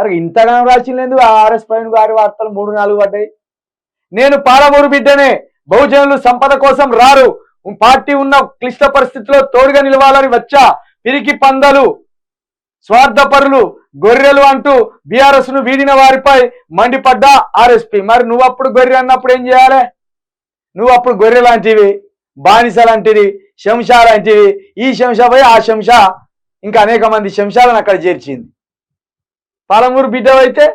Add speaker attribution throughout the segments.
Speaker 1: అరే ఇంతగానం రాసింది ఆర్ఎస్ ప్రవీణ్ గారి వార్తలు 3-4 పడ్డాయి. నేను పాలమూరు బిడ్డనే, బహుజనులు సంపద కోసం రారు, పార్టీ ఉన్న క్లిష్ట పరిస్థితిలో తోడుగా నిలవాలని వచ్చా, పిరికి పందలు స్వార్థపరులు గొర్రెలు అంటూ బీఆర్ఎస్ ను వీడిన వారిపై మండిపడ్డా ఆర్ఎస్పీ. మరి నువ్వు అప్పుడు గొర్రె అన్నప్పుడు ఏం చేయాలి? నువ్వు అప్పుడు గొర్రె లాంటివి, బానిస లాంటివి, శంషా లాంటివి. ఈ శంషా పోయి ఆ శంషా ఇంకా అనేక మంది శంషాలను అక్కడ చేర్చింది. పాలమూరు బిడ్డవైతే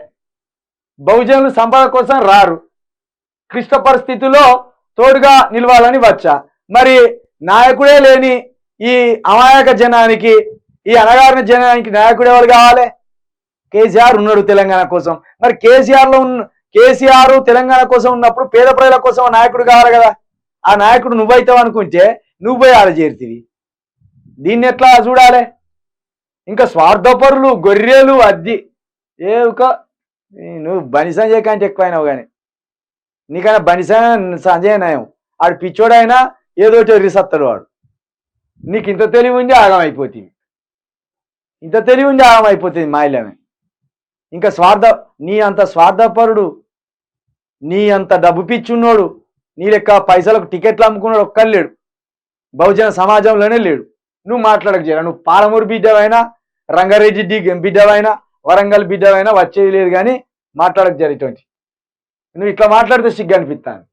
Speaker 1: బహుజనులు సంపద కోసం రారు, క్లిష్ట పరిస్థితుల్లో తోడుగా నిలవాలని వచ్చా. మరి నాయకుడే లేని ఈ అమాయక జనానికి, ఈ అనగారిన జనానికి నాయకుడు ఎవరు కావాలి? కేసీఆర్ ఉన్నాడు తెలంగాణ కోసం. మరి కేసీఆర్ తెలంగాణ కోసం ఉన్నప్పుడు పేద ప్రజల కోసం నాయకుడు కావాలి కదా. ఆ నాయకుడు నువ్వైతావు అనుకుంటే నువ్వు పోయి ఆడ చేరుతీవి. దీన్ని ఎట్లా చూడాలి? ఇంకా స్వార్థపరులు గొర్రెలు అద్ది నువ్వు బని సంజయ్ కంటే ఎక్కువైనావు. కానీ నీకైనా బని సంజయ్ నయం. ఆడు పిచ్చోడైనా ఏదో రిసత్తాడు వాడు. నీకు ఇంత తెలివి ఉంది ఆగమైపోతుంది, ఇంత తెలివి ఉంది ఆగమైపోతుంది మాయలమే. ఇంకా నీ అంత స్వార్థపరుడు, నీ అంత డబ్బు పిచ్చున్నోడు, నీ లెక్క పైసలకు టికెట్లు అమ్ముకున్నాడు ఒక్కరు లేడు, బహుజన సమాజంలోనే లేడు. నువ్వు మాట్లాడక చేయాలి. నువ్వు పాలమూరు బిడ్డవైనా, రంగారెడ్డి బిడ్డవైనా, వరంగల్ బిడ్డవైనా వచ్చేది లేదు. కానీ మాట్లాడక జరిగినటువంటి నువ్వు ఇట్లా మాట్లాడితే సిగ్గు అనిపిస్తాను.